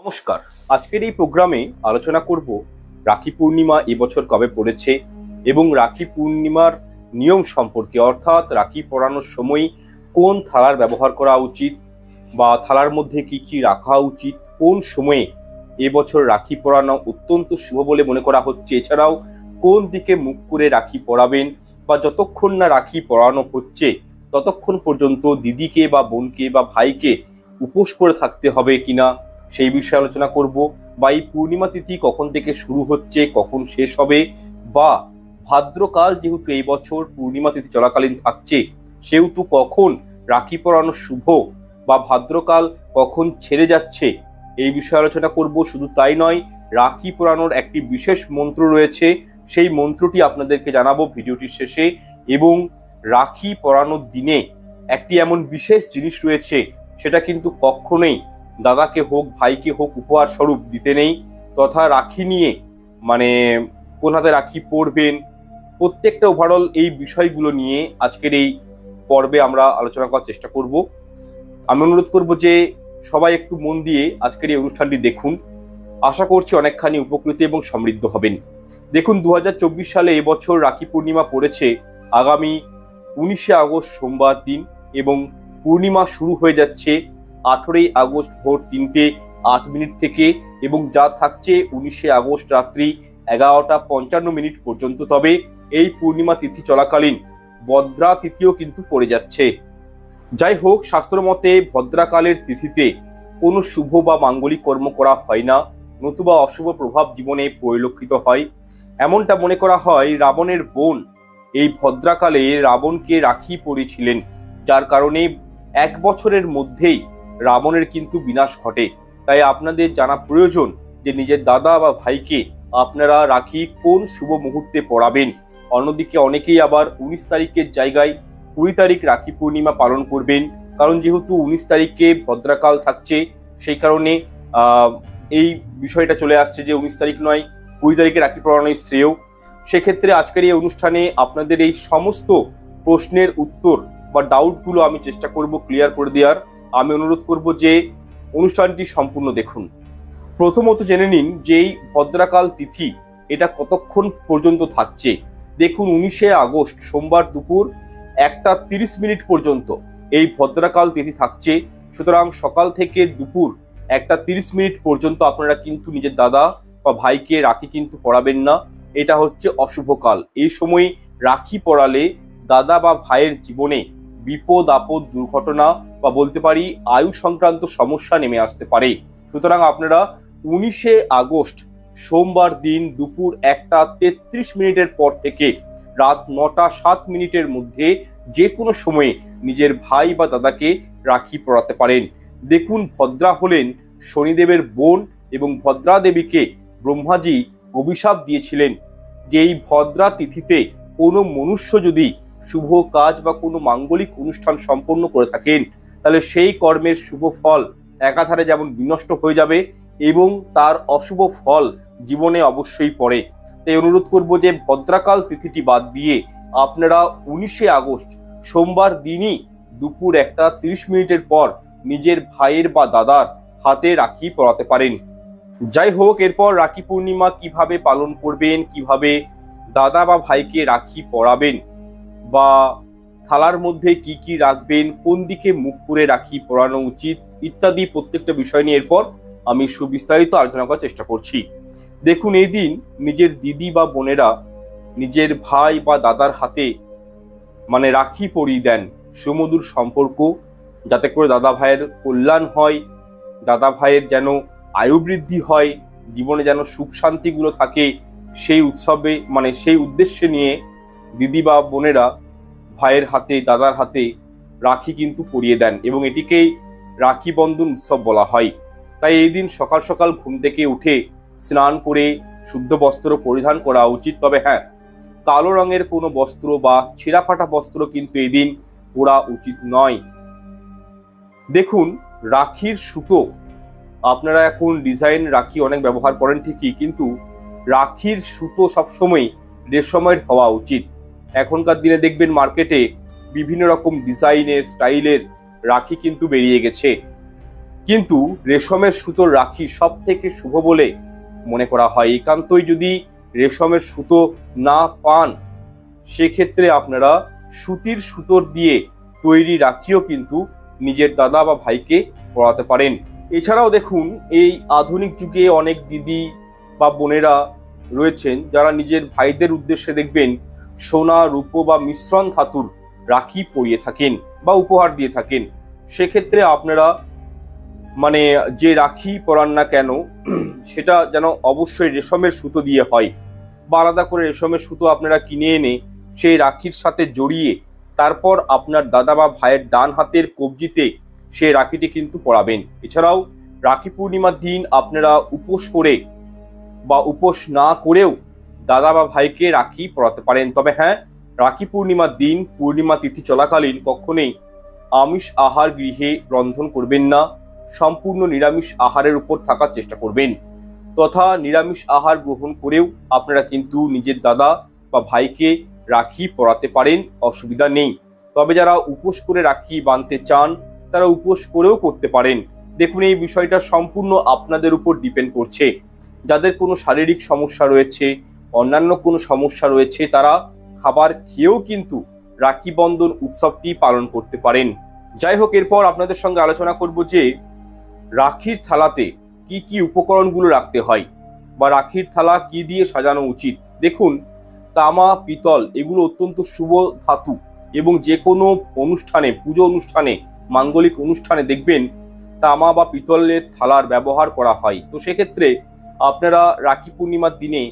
নমস্কার। আজকের এই প্রোগ্রামে আলোচনা করব রাখি পূর্ণিমা এবছর কবে পড়েছে এবং রাখি পূর্ণিমার নিয়ম সম্পর্কে, অর্থাৎ রাখি পরানোর সময় কোন থালার ব্যবহার করা উচিত বা থালার মধ্যে কি কি রাখা উচিত, কোন সময়ে এবছর রাখি পরানো অত্যন্ত শুভ বলে মনে করা হচ্ছে, এছাড়াও কোন দিকে মুখ করে রাখি পরাবেন বা যতক্ষণ না রাখি পরানো হচ্ছে ততক্ষণ পর্যন্ত দিদিকে বা বোনকে বা ভাইকে উপোস করে থাকতে হবে কিনা সেই বিষয়ে আলোচনা করব। বা এই পূর্ণিমা তিথি কখন থেকে শুরু হচ্ছে, কখন শেষ হবে, বা ভাদ্রকাল যেহেতু এই বছর পূর্ণিমা তিথি চলাকালীন থাকছে সেহেতু কখন রাখি পরানো শুভ বা ভাদ্রকাল কখন ছেড়ে যাচ্ছে এই বিষয়ে আলোচনা করব। শুধু তাই নয়, রাখি পরানোর একটি বিশেষ মন্ত্র রয়েছে, সেই মন্ত্রটি আপনাদেরকে জানাবো ভিডিওটির শেষে। এবং রাখি পরানোর দিনে একটি এমন বিশেষ জিনিস রয়েছে, সেটা কিন্তু কখনোই দাদাকে হোক ভাইকে হোক উপহার স্বরূপ দিতে নেই, তথা রাখি নিয়ে কোন হাতে রাখি পরবেন, প্রত্যেকটা ওভারঅল এই বিষয়গুলো নিয়ে আজকের এই পর্বে আমরা আলোচনা করার চেষ্টা করব। আমি অনুরোধ করব যে সবাই একটু মন দিয়ে আজকের এই অনুষ্ঠানটি দেখুন। আশা করছি অনেকখানি উপকৃত এবং সমৃদ্ধ হবেন। দেখুন, 2024 সালে এবছর রাখি পূর্ণিমা পড়েছে আগামী 19শে আগস্ট সোমবার দিন এবং পূর্ণিমা শুরু হয়ে যাচ্ছে 18ই আগস্ট ভোর 3:08 থেকে এবং যা থাকছে 19শে আগস্ট রাত্রি 11:55 পর্যন্ত। তবে এই পূর্ণিমা তিথি চলাকালীন ভদ্রা তিথিও কিন্তু পড়ে যাচ্ছে। যাই হোক, শাস্ত্রমতে ভদ্রাকালের তিথিতে কোনো শুভ বা মাঙ্গলিক কর্ম করা হয় না, নতুবা অশুভ প্রভাব জীবনে পরিলক্ষিত হয়। এমনটা মনে করা হয় রাবণের বোন এই ভদ্রাকালে রাবণকে রাখি পরিয়েছিলেন, যার কারণে 1 বছরের মধ্যেই রাবণের কিন্তু বিনাশ ঘটে। তাই আপনাদের জানা প্রয়োজন যে নিজের দাদা বা ভাইকে আপনারা রাখি কোন শুভ মুহূর্তে পরাবেন। অন্যদিকে অনেকেই আবার 19 তারিখের জায়গায় 20 তারিখ রাখি পূর্ণিমা পালন করবেন, কারণ যেহেতু 19 তারিখে ভদ্রাকাল থাকছে সেই কারণে এই বিষয়টা চলে আসছে যে 19 তারিখ নয় 20 তারিখে রাখি পরানোই শ্রেয়। সেক্ষেত্রে আজকের এই অনুষ্ঠানে আপনাদের এই সমস্ত প্রশ্নের উত্তর বা ডাউটগুলো আমি চেষ্টা করব ক্লিয়ার করে দেওয়ার। আমি অনুরোধ করব যে অনুষ্ঠানটি সম্পূর্ণ দেখুন। প্রথমত জেনে নিন যে এই ভদ্রাকাল তিথি এটা কতক্ষণ পর্যন্ত থাকছে। দেখুন, 19শে আগস্ট সোমবার দুপুর 1:30 পর্যন্ত এই ভদ্রাকাল তিথি থাকছে। সুতরাং সকাল থেকে দুপুর 1:30 পর্যন্ত আপনারা কিন্তু নিজের দাদা বা ভাইকে রাখি কিন্তু পরাবেন না, এটা হচ্ছে অশুভ কাল। এই সময় রাখি পরালে দাদা বা ভাইয়ের জীবনে বিপদ আপদ দুর্ঘটনা বা বলতে পারি আয়ু সংক্রান্ত সমস্যা নেমে আসতে পারে। সুতরাং আপনারা 19শে আগস্ট সোমবার দিন দুপুর 1:33 পর থেকে রাত 9:07 মধ্যে যে কোনো সময়ে নিজের ভাই বা দাদাকে রাখি পরাতে পারেন। দেখুন, ভদ্রা হলেন শনিদেবের বোন এবং ভদ্রা দেবীকে ব্রহ্মাজি অভিশাপ দিয়েছিলেন যে এই ভদ্রা তিথিতে কোনো মনুষ্য যদি শুভ কাজ বা কোনো মাঙ্গলিক অনুষ্ঠান সম্পন্ন করে থাকেন তাহলে সেই কর্মের শুভ ফল একাধারে যেমন বিনষ্ট হয়ে যাবে এবং তার অশুভ ফল জীবনে অবশ্যই পড়ে। তাই অনুরোধ করব যে ভদ্রাকাল তিথিটি বাদ দিয়ে আপনারা 19শে আগস্ট সোমবার দিনই দুপুর 1:30 পর নিজের ভাইয়ের বা দাদার হাতে রাখি পরাতে পারেন। যাই হোক, এরপর রাখি পূর্ণিমা কিভাবে পালন করবেন, কিভাবে দাদা বা ভাইকে রাখি পরাবেন বা থালার মধ্যে কি কি রাখবেন, কোন দিকে মুখ করে রাখি পরানো উচিত ইত্যাদি প্রত্যেকটা বিষয় নিয়ে এরপর আমি সুবিস্তারিত আলোচনা করার চেষ্টা করছি। দেখুন, এই দিন নিজের দিদি বা বোনেরা নিজের ভাই বা দাদার হাতে রাখি পরিয়ে দেন। সুমধুর সম্পর্ক, যাতে করে দাদা ভাইয়ের কল্যাণ হয়, দাদা ভাইয়ের যেন আয়ু বৃদ্ধি হয়, জীবনে যেন সুখ শান্তিগুলো থাকে, সেই উৎসবে সেই উদ্দেশ্যে নিয়ে দিদি বা বোনেরা ভাইয়ের হাতে দাদার হাতে রাখি কিন্তু পরিয়ে দেন এবং এটিকেই রাখি বন্ধন উৎসব বলা হয়। তাই এই দিন সকাল সকাল ঘুম থেকে উঠে স্নান করে শুদ্ধ বস্ত্র পরিধান করা উচিত। তবে হ্যাঁ, কালো রঙের কোনো বস্ত্র বা ছেঁড়া ফাটা বস্ত্র কিন্তু এই দিন পরা উচিত নয়। দেখুন, রাখির সুতো, আপনারা এখন ডিজাইন রাখি অনেক ব্যবহার করেন ঠিকই, কিন্তু রাখির সুতো সবসময় রেশমের হওয়া উচিত। এখনকার দিনে দেখবেন মার্কেটে বিভিন্ন রকম ডিজাইনের স্টাইলের রাখি কিন্তু বেরিয়ে গেছে, কিন্তু রেশমের সুতোর রাখি সব থেকে শুভ বলে মনে করা হয়। একান্তই যদি রেশমের সুতো না পান, সেক্ষেত্রে আপনারা সুতির সুতোর দিয়ে তৈরি রাখিও কিন্তু নিজের দাদা বা ভাইকে পরাতে পারেন। এছাড়াও দেখুন, এই আধুনিক যুগে অনেক দিদি বা বোনেরা রয়েছেন যারা নিজের ভাইদের উদ্দেশ্যে দেখবেন সোনা, রূপো বা মিশ্রণ ধাতুর রাখি পরিয়ে থাকেন বা উপহার দিয়ে থাকেন। সেক্ষেত্রে আপনারা যে রাখি পরান না কেন, সেটা যেন অবশ্যই রেশমের সুতো দিয়ে হয়, বা আলাদা করে রেশমের সুতো আপনারা কিনে এনে সেই রাখির সাথে জড়িয়ে তারপর আপনার দাদা বা ভাইয়ের ডান হাতের কবজিতে সেই রাখিটি কিন্তু পরাবেন। এছাড়াও রাখি পূর্ণিমার দিন আপনারা উপোস করে বা উপোস না করেও দাদা বা ভাইকে রাখি পরাতে পারেন। তবে হ্যাঁ, রাখি পূর্ণিমার দিন পূর্ণিমা তিথি চলাকালীন কখনোই আমিষ আহার গৃহে রন্ধন করবেন না, সম্পূর্ণ নিরামিষ আহারের উপর থাকার চেষ্টা করবেন। তথা নিরামিষ আহার গ্রহণ করেও আপনারা কিন্তু নিজের দাদা বা ভাইকে রাখি পরাতে পারেন, অসুবিধা নেই। তবে যারা উপোস করে রাখি বাঁধতে চান তারা উপোস করেও করতে পারেন। দেখুন, এই বিষয়টা সম্পূর্ণ আপনাদের উপর ডিপেন্ড করছে। যাদের কোনো শারীরিক সমস্যা রয়েছে, অন্যান্য কোনো সমস্যা রয়েছে, তারা খাবার খেয়েও কিন্তু রাখি বন্ধন উৎসবটি পালন করতে পারেন। যাই হোক, এরপর আপনাদের সঙ্গে আলোচনা করব যে রাখির থালাতে কি কি উপকরণগুলো রাখতে হয় বা রাখির থালা কি দিয়ে সাজানো উচিত। দেখুন, তামা, পিতল এগুলো অত্যন্ত শুভ ধাতু এবং যে কোনো অনুষ্ঠানে, পুজো অনুষ্ঠানে, মাঙ্গলিক অনুষ্ঠানে দেখবেন তামা বা পিতলের থালার ব্যবহার করা হয়। তো সেক্ষেত্রে আপনারা রাখি পূর্ণিমার দিনে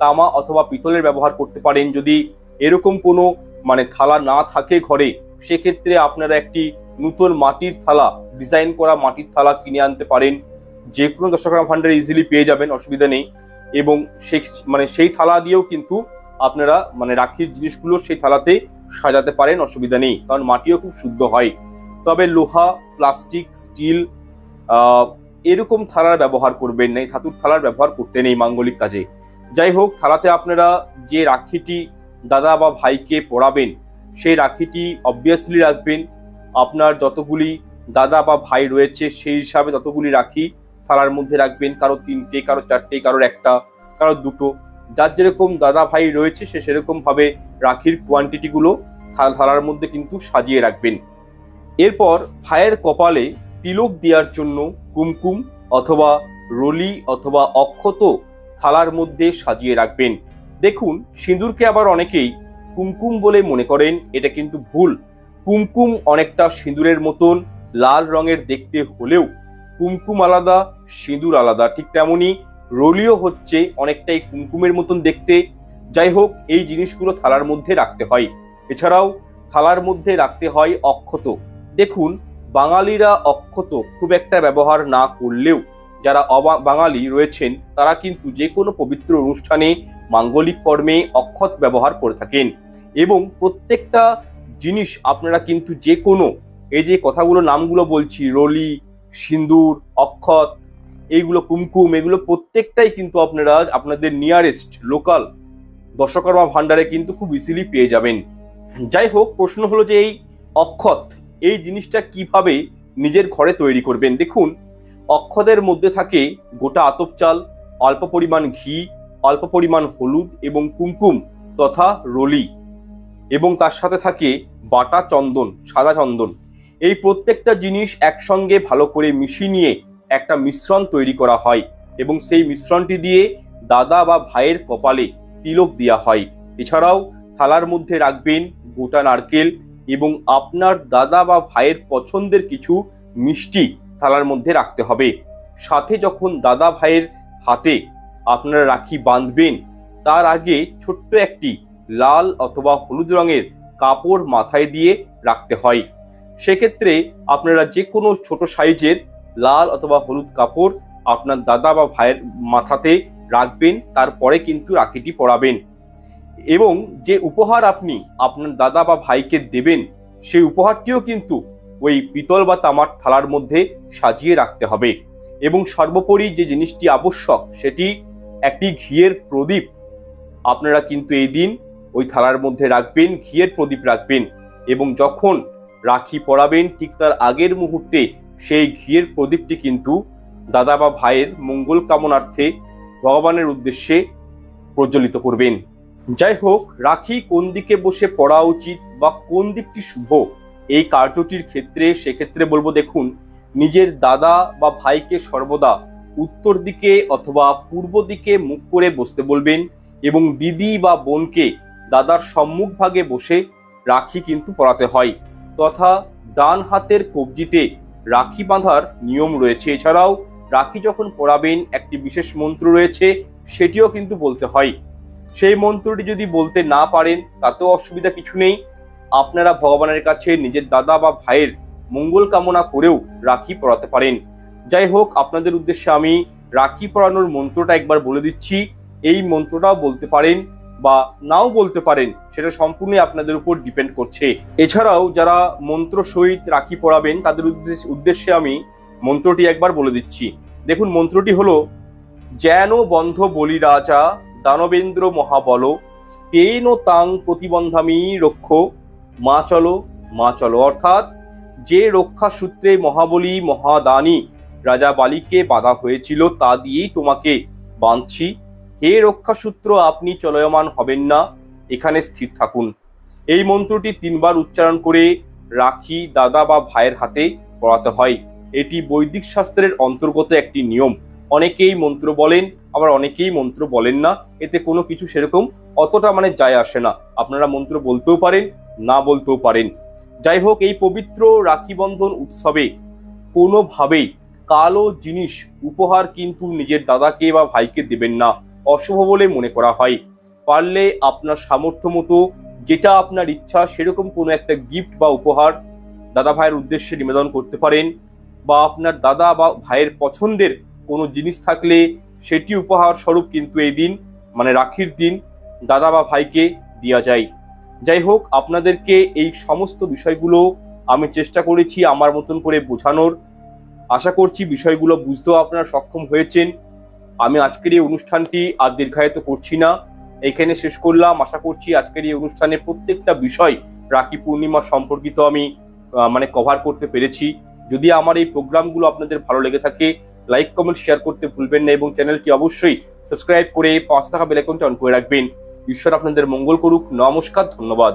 তামা অথবা পিতলের ব্যবহার করতে পারেন। যদি এরকম কোনো থালা না থাকে ঘরে, সেক্ষেত্রে আপনারা একটি নতুন মাটির থালা, ডিজাইন করা মাটির থালা কিনে আনতে পারেন। যে কোনো দশকর্মা ভান্ডারে ইজিলি পেয়ে যাবেন, অসুবিধা নেই। এবং সেই থালা দিয়েও কিন্তু আপনারা রাখির জিনিসগুলো সেই থালাতে সাজাতে পারেন, অসুবিধা নেই, কারণ মাটিও খুব শুদ্ধ হয়। তবে লোহা, প্লাস্টিক, স্টিল এরকম থালার ব্যবহার করবেন না, এই ধাতুর থালার ব্যবহার করতে নেই মাঙ্গলিক কাজে। যাই হোক, থালাতে আপনারা যে রাখিটি দাদা বা ভাইকে পরাবেন সেই রাখিটি অবভিয়াসলি রাখবেন। আপনার যতগুলি দাদা বা ভাই রয়েছে সেই হিসাবে ততগুলি রাখি থালার মধ্যে রাখবেন। কারো 3টে, কারো 4টে, কারোর 1টা, কারো 2টো, যার যেরকম দাদা ভাই রয়েছে সে সেরকম ভাবে রাখির কোয়ান্টিটিগুলো থালার মধ্যে কিন্তু সাজিয়ে রাখবেন। এরপর ভাইয়ের কপালে তিলক দেওয়ার জন্য কুমকুম অথবা রলি অথবা অক্ষত থালার মধ্যে সাজিয়ে রাখবেন। দেখুন, সিঁদুরকে আবার অনেকেই কুমকুম বলে মনে করেন, এটা কিন্তু ভুল। কুমকুম অনেকটা সিঁদুরের মতন লাল রঙের দেখতে হলেও কুমকুম আলাদা, সিঁদুর আলাদা। ঠিক তেমনি রলিও হচ্ছে অনেকটাই কুমকুমের মতন দেখতে। যাই হোক, এই জিনিসগুলো থালার মধ্যে রাখতে হয়। এছাড়াও থালার মধ্যে রাখতে হয় অক্ষত। দেখুন, বাঙালিরা অক্ষত খুব একটা ব্যবহার না করলেও যারা বাঙালি রয়েছেন তারা কিন্তু যে কোনো পবিত্র অনুষ্ঠানে, মাঙ্গলিক কর্মে অক্ষত ব্যবহার করে থাকেন। এবং প্রত্যেকটা জিনিস আপনারা কিন্তু যে কোনো, এই যে কথাগুলো নামগুলো বলছি, রলি, সিঁদুর, অক্ষত, এইগুলো কুমকুম, এগুলো প্রত্যেকটাই কিন্তু আপনারা আপনাদের নিয়ারেস্ট লোকাল দশকর্মা ভান্ডারে কিন্তু খুব ইজিলি পেয়ে যাবেন। যাই হোক, প্রশ্ন হলো যে এই অক্ষত, এই জিনিসটা কিভাবে নিজের ঘরে তৈরি করবেন। দেখুন, অক্ষতের মধ্যে থাকে গোটা আতপ চাল, অল্প পরিমাণ ঘি, অল্প পরিমাণ হলুদ এবং কুমকুম তথা রলি, এবং তার সাথে থাকে বাটা চন্দন, সাদা চন্দন। এই প্রত্যেকটা জিনিস একসঙ্গে ভালো করে মিশিয়ে নিয়ে একটা মিশ্রণ তৈরি করা হয় এবং সেই মিশ্রণটি দিয়ে দাদা বা ভাইয়ের কপালে তিলক দেওয়া হয়। এছাড়াও থালার মধ্যে রাখবেন গোটা নারকেল এবং আপনার দাদা বা ভাইয়ের পছন্দের কিছু মিষ্টি থালার মধ্যে রাখতে হবে। সাথে যখন দাদা ভাইয়ের হাতে আপনারা রাখি বাঁধবেন, তার আগে ছোট্ট একটি লাল অথবা হলুদ রঙের কাপড় মাথায় দিয়ে রাখতে হয়। সেক্ষেত্রে আপনারা যে কোনো ছোট সাইজের লাল অথবা হলুদ কাপড় আপনার দাদা বা ভাইয়ের মাথাতে রাখবেন, তারপরে কিন্তু রাখিটি পরাবেন। এবং যে উপহার আপনি আপনার দাদা বা ভাইকে দেবেন সেই উপহারটিও কিন্তু ওই পিতল বা তামার থালার মধ্যে সাজিয়ে রাখতে হবে। এবং সর্বোপরি যে জিনিসটি আবশ্যক সেটি একটি ঘিয়ের প্রদীপ আপনারা কিন্তু এই দিন ওই থালার মধ্যে রাখবেন, ঘিয়ের প্রদীপ রাখবেন। এবং যখন রাখি পরাবেন ঠিক তার আগের মুহূর্তে সেই ঘিয়ের প্রদীপটি কিন্তু দাদা বা ভাইয়ের মঙ্গল কামনার্থে ভগবানের উদ্দেশ্যে প্রজ্বলিত করবেন। যাই হোক, রাখি কোন দিকে বসে পড়া উচিত বা কোন দিকটি শুভ এই কার্যটির ক্ষেত্রে, সেক্ষেত্রে বলবো, দেখুন, নিজের দাদা বা ভাইকে সর্বদা উত্তর দিকে অথবা পূর্ব দিকে মুখ করে বসতে বলবেন এবং দিদি বা বোনকে দাদার সম্মুখ ভাগে বসে রাখি কিন্তু পরাতে হয়, তথা ডান হাতের কবজিতে রাখি বাঁধার নিয়ম রয়েছে। এছাড়াও রাখি যখন পরাবেন একটি বিশেষ মন্ত্র রয়েছে, সেটিও কিন্তু বলতে হয়। সেই মন্ত্রটি যদি বলতে না পারেন তাতেও অসুবিধা কিছু নেই, আপনারা ভগবানের কাছে নিজের দাদা বা ভাইয়ের মঙ্গল কামনা করেও রাখি পরাতে পারেন। যাই হোক, আপনাদের উদ্দেশ্যে আমি রাখি পরানোর মন্ত্রটা একবার বলে দিচ্ছি। এই মন্ত্রটাও বলতে পারেন বা নাও বলতে পারেন, সেটা সম্পূর্ণ আপনাদের উপর ডিপেন্ড করছে। এছাড়াও যারা মন্ত্র সহিত রাখি পরাবেন তাদের উদ্দেশ্যে আমি মন্ত্রটি একবার বলে দিচ্ছি। দেখুন, মন্ত্রটি হলো, যেন বন্ধ বলি রাজা দানবেন্দ্র মহাবল, তেন তাং প্রতিবন্ধামি রক্ষ, মা চলো মা চলো। অর্থাৎ, যে রক্ষা সূত্রে মহাবলী মহাদানী রাজা বালিকে বাধা হয়েছিল তা দিয়েই তোমাকে বাঁধছি। হে রক্ষা সূত্র, আপনি চলয়মান হবেন না, এখানে স্থির থাকুন। এই মন্ত্রটি 3 বার উচ্চারণ করে রাখি দাদা বা ভাইয়ের হাতে পরাতে হয়। এটি বৈদিক শাস্ত্রের অন্তর্গত একটি নিয়ম। অনেকেই মন্ত্র বলেন, আবার অনেকেই মন্ত্র বলেন না, এতে কোনো কিছু সেরকম অতটা যায় আসে না। আপনারা মন্ত্র বলতেও পারেন, না বলতেও পারেন। যাই হোক, এই পবিত্র রাখি বন্ধন উৎসবে কোনোভাবেই কালো জিনিস উপহার কিন্তু নিজের দাদাকে বা ভাইকে দেবেন না, অশুভ বলে মনে করা হয়। পারলে আপনার সামর্থ্য মতো যেটা আপনার ইচ্ছা সেরকম কোনো একটা গিফট বা উপহার দাদা ভাইয়ের উদ্দেশ্যে নিবেদন করতে পারেন, বা আপনার দাদা বা ভাইয়ের পছন্দের কোনো জিনিস থাকলে সেটি উপহার স্বরূপ কিন্তু এই দিন, রাখির দিন, দাদা বা ভাইকে দেওয়া যায়। যাই হোক, আপনাদেরকে এই সমস্ত বিষয়গুলো আমি চেষ্টা করেছি আমার মতন করে বোঝানোর। আশা করছি বিষয়গুলো বুঝতেও আপনারা সক্ষম হয়েছেন। আমি আজকের এই অনুষ্ঠানটি আর দীর্ঘায়িত করছি না, এখানে শেষ করলাম। আশা করছি আজকের এই অনুষ্ঠানে প্রত্যেকটা বিষয় রাখি পূর্ণিমা সম্পর্কিত আমি কভার করতে পেরেছি। যদি আমার এই প্রোগ্রামগুলো আপনাদের ভালো লেগে থাকে, লাইক কমেন্ট শেয়ার করতে ভুলবেন না এবং চ্যানেলটি অবশ্যই সাবস্ক্রাইব করে 5 টাকা বেল আইকনটি অন করে রাখবেন। ঈশ্বর আপনাদের মঙ্গল করুক। নমস্কার, ধন্যবাদ।